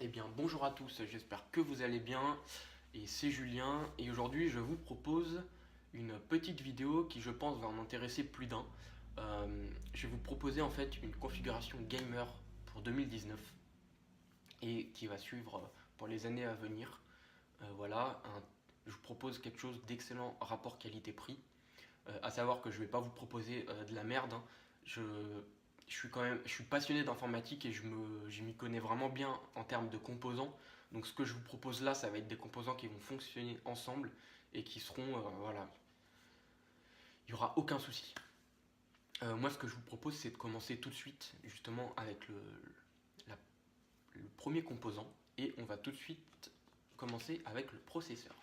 Eh bien, bonjour à tous, j'espère que vous allez bien. Et c'est Julien. Et aujourd'hui, je vous propose une petite vidéo qui, je pense, va en intéresser plus d'un. Je vais vous proposer en fait une configuration gamer pour 2019 et qui va suivre pour les années à venir. Voilà, je vous propose quelque chose d'excellent rapport qualité-prix. À savoir que je ne vais pas vous proposer de la merde, hein. Je, je suis passionné d'informatique et je m'y connais vraiment bien en termes de composants. Donc ce que je vous propose là, ça va être des composants qui vont fonctionner ensemble et qui seront, voilà, il n'y aura aucun souci. Moi, ce que je vous propose, c'est de commencer tout de suite, justement, avec la- le premier composant. Et on va tout de suite commencer avec le processeur.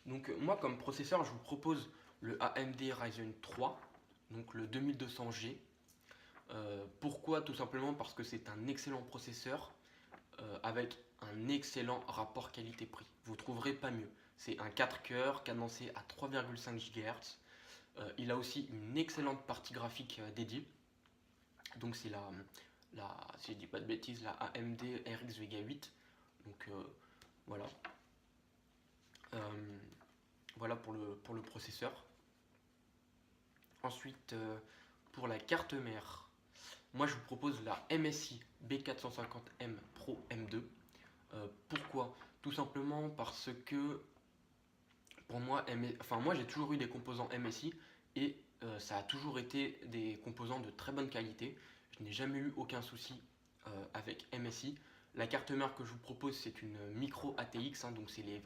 Donc moi, comme processeur, je vous propose le AMD Ryzen 3, donc le 2200G. Pourquoi? Tout simplement parce que c'est un excellent processeur avec un excellent rapport qualité-prix. Vous trouverez pas mieux. C'est un 4 coeurs cadencé à 3,5 GHz. Il a aussi une excellente partie graphique dédiée. Donc c'est si je dis pas de bêtises, la AMD RX Vega 8. Donc voilà. Euh, voilà pour le processeur. Ensuite, pour la carte mère, moi je vous propose la MSI B450M Pro M2. Pourquoi? Tout simplement parce que pour moi, moi j'ai toujours eu des composants MSI et ça a toujours été des composants de très bonne qualité. Je n'ai jamais eu aucun souci avec MSI. La carte mère que je vous propose, c'est une micro ATX, hein, donc c'est les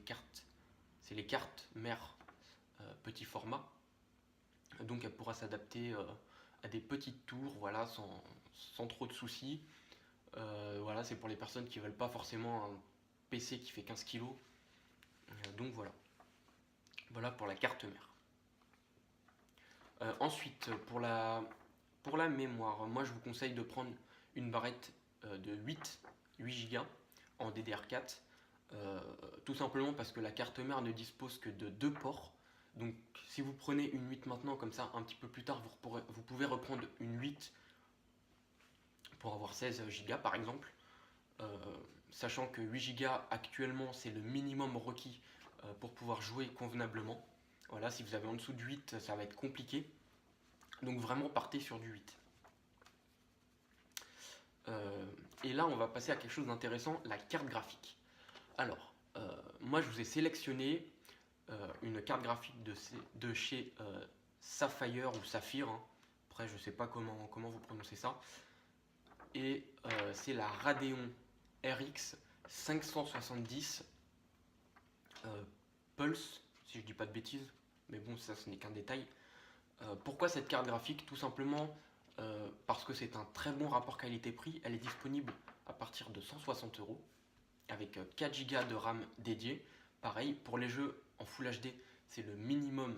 cartes mères petit format. Donc elle pourra s'adapter à des petites tours, voilà, sans trop de soucis. Voilà, c'est pour les personnes qui ne veulent pas forcément un PC qui fait 15 kg. Donc voilà. Voilà pour la carte mère. Ensuite, pour la mémoire, moi je vous conseille de prendre une barrette de 8 Go en DDR4. Tout simplement parce que la carte mère ne dispose que de deux ports. Donc si vous prenez une 8 maintenant, comme ça, un petit peu plus tard, vous pouvez reprendre une 8 pour avoir 16 Go par exemple. Euh, Sachant que 8 Go actuellement, c'est le minimum requis pour pouvoir jouer convenablement. Voilà, si vous avez en dessous de 8, ça va être compliqué. Donc vraiment partez sur du 8. Euh, et là, on va passer à quelque chose d'intéressant, la carte graphique. Alors, moi, je vous ai sélectionné une carte graphique de chez Sapphire ou Saphir, hein. Après, je ne sais pas comment vous prononcez ça. Et c'est la Radeon RX 570 Pulse, si je ne dis pas de bêtises. Mais bon, ça, ce n'est qu'un détail. Pourquoi cette carte graphique? Tout simplement parce que c'est un très bon rapport qualité-prix. Elle est disponible à partir de 160 euros avec 4 Go de RAM dédié. Pareil, pour les jeux en Full HD, c'est le minimum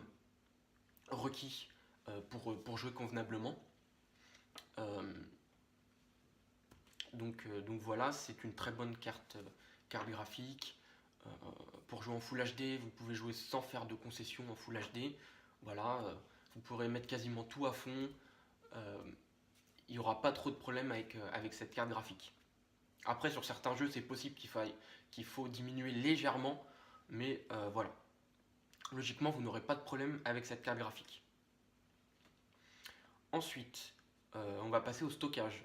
requis pour jouer convenablement. Euh, donc voilà, c'est une très bonne carte graphique. Euh, pour jouer en Full HD, vous pouvez jouer sans faire de concessions en Full HD. Voilà, vous pourrez mettre quasiment tout à fond. Euh, il n'y aura pas trop de problèmes avec cette carte graphique. Après, sur certains jeux, c'est possible qu'il faut diminuer légèrement, mais voilà. Logiquement, vous n'aurez pas de problème avec cette carte graphique. Ensuite, on va passer au stockage.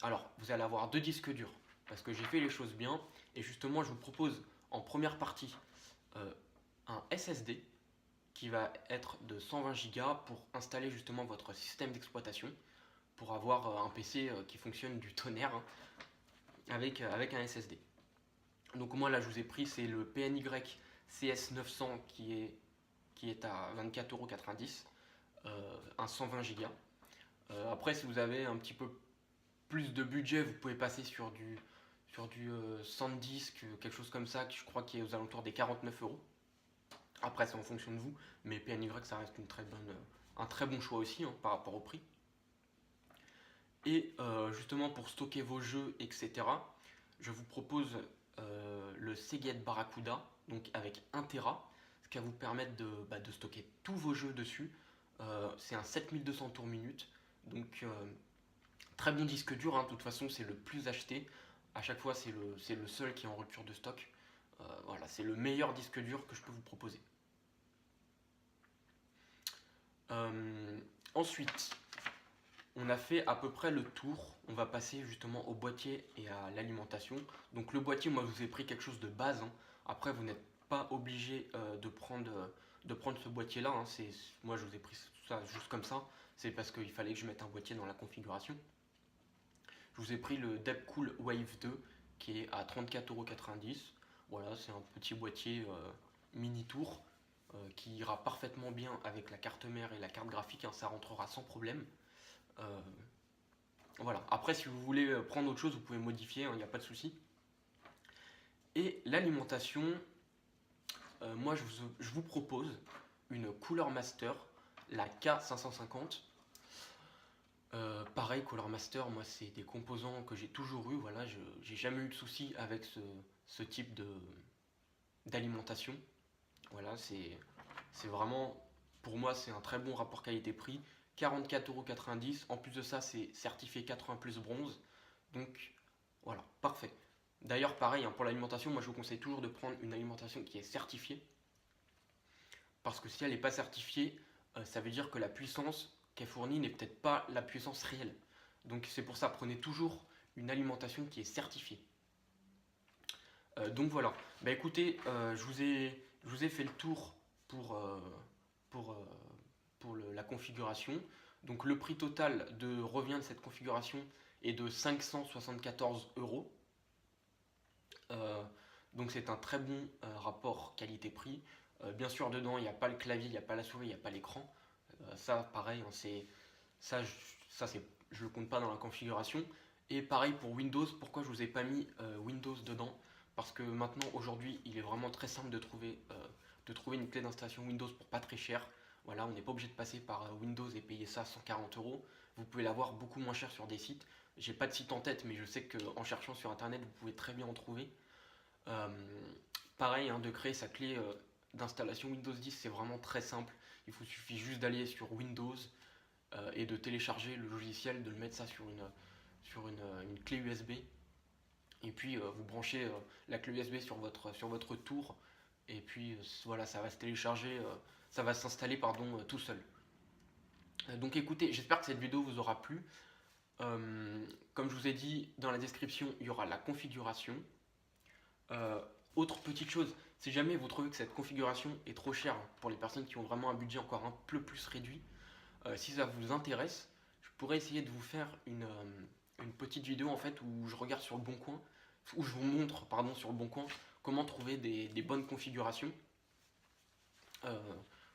Alors, vous allez avoir deux disques durs, parce que j'ai fait les choses bien, et justement, je vous propose en première partie euh, un SSD qui va être de 120 Go pour installer justement votre système d'exploitation, pour avoir un PC qui fonctionne du tonnerre, hein, avec un SSD. Donc moi là je vous ai pris c'est le PNY CS900 qui est à 24,90 €, un 120 Go. Après si vous avez un petit peu plus de budget, vous pouvez passer sur du SanDisk, quelque chose comme ça, qui je crois qui est aux alentours des 49 euros. Après c'est en fonction de vous, mais PNY ça reste un très bon choix aussi, hein, par rapport au prix. Et justement pour stocker vos jeux, etc., je vous propose le Seagate Barracuda, donc avec 1 Tera, ce qui va vous permettre de stocker tous vos jeux dessus. C'est un 7200 tours minute, donc très bon disque dur, hein, de toute façon c'est le plus acheté. À chaque fois, c'est le seul qui est en rupture de stock. Voilà, c'est le meilleur disque dur que je peux vous proposer. Ensuite, on a fait à peu près le tour. On va passer justement au boîtier et à l'alimentation. Donc le boîtier, moi je vous ai pris quelque chose de base, hein. Après, vous n'êtes pas obligé de prendre ce boîtier-là, hein. Moi je vous ai pris ça juste comme ça. C'est parce qu'il fallait que je mette un boîtier dans la configuration. Je vous ai pris le Depcool Wave 2 qui est à 34,90 €. Voilà, c'est un petit boîtier mini tour qui ira parfaitement bien avec la carte mère et la carte graphique, hein. Ça rentrera sans problème. Voilà. Après, si vous voulez prendre autre chose, vous pouvez modifier, il n'y a pas de souci. Et l'alimentation, moi je vous propose une Cooler Master, la K550. Pareil, Cooler Master, moi c'est des composants que j'ai toujours eu. Voilà, j'ai jamais eu de soucis avec ce type d'alimentation. Voilà, c'est vraiment, pour moi, c'est un très bon rapport qualité-prix. 44,90 €. En plus de ça, c'est certifié 80 plus bronze. Donc voilà, parfait. D'ailleurs, pareil, hein, pour l'alimentation, moi je vous conseille toujours de prendre une alimentation qui est certifiée. Parce que si elle n'est pas certifiée, ça veut dire que la puissance qu'elle fournit n'est peut-être pas la puissance réelle. Donc c'est pour ça, prenez toujours une alimentation qui est certifiée. Donc voilà. Bah écoutez, je vous ai fait le tour pour la configuration. Donc le prix total de revient de cette configuration est de 574 €. Donc c'est un très bon rapport qualité-prix. Bien sûr, dedans, il n'y a pas le clavier, il n'y a pas la souris, il n'y a pas l'écran. Ça, pareil, hein, je ne le compte pas dans la configuration. Et pareil pour Windows, pourquoi je ne vous ai pas mis Windows dedans? Parce que maintenant, aujourd'hui, il est vraiment très simple de trouver une clé d'installation Windows pour pas très cher. Voilà, on n'est pas obligé de passer par Windows et payer ça 140 €. Vous pouvez l'avoir beaucoup moins cher sur des sites. J'ai pas de site en tête, mais je sais qu'en cherchant sur internet, vous pouvez très bien en trouver. Pareil, hein, de créer sa clé d'installation Windows 10, c'est vraiment très simple. Il vous suffit juste d'aller sur Windows et de télécharger le logiciel, de le mettre ça sur une clé USB. Et puis vous branchez la clé USB sur votre tour. Et puis voilà, ça va se télécharger, ça va s'installer tout seul. Donc écoutez, j'espère que cette vidéo vous aura plu. Comme je vous ai dit, dans la description, il y aura la configuration. Autre petite chose, si jamais vous trouvez que cette configuration est trop chère pour les personnes qui ont vraiment un budget encore un peu plus réduit, si ça vous intéresse, je pourrais essayer de vous faire une petite vidéo en fait où je regarde sur le bon coin, où je vous montre sur le bon coin comment trouver des bonnes configurations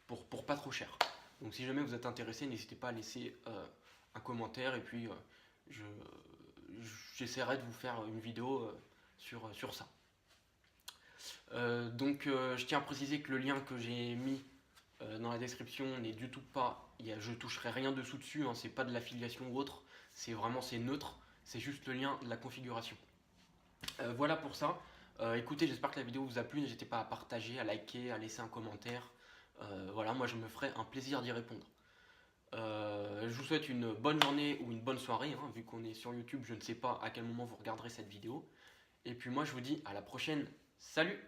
pour pas trop cher. Donc si jamais vous êtes intéressé, n'hésitez pas à laisser un commentaire et puis j'essaierai de vous faire une vidéo sur ça. Je tiens à préciser que le lien que j'ai mis dans la description n'est du tout pas, je toucherai rien dessus, hein, c'est pas de l'affiliation ou autre, c'est neutre, c'est juste le lien de la configuration. Voilà pour ça. Écoutez, j'espère que la vidéo vous a plu, n'hésitez pas à partager, à liker, à laisser un commentaire. Voilà, moi je me ferai un plaisir d'y répondre. Je vous souhaite une bonne journée ou une bonne soirée, hein, vu qu'on est sur YouTube, je ne sais pas à quel moment vous regarderez cette vidéo. Et puis moi je vous dis à la prochaine, salut!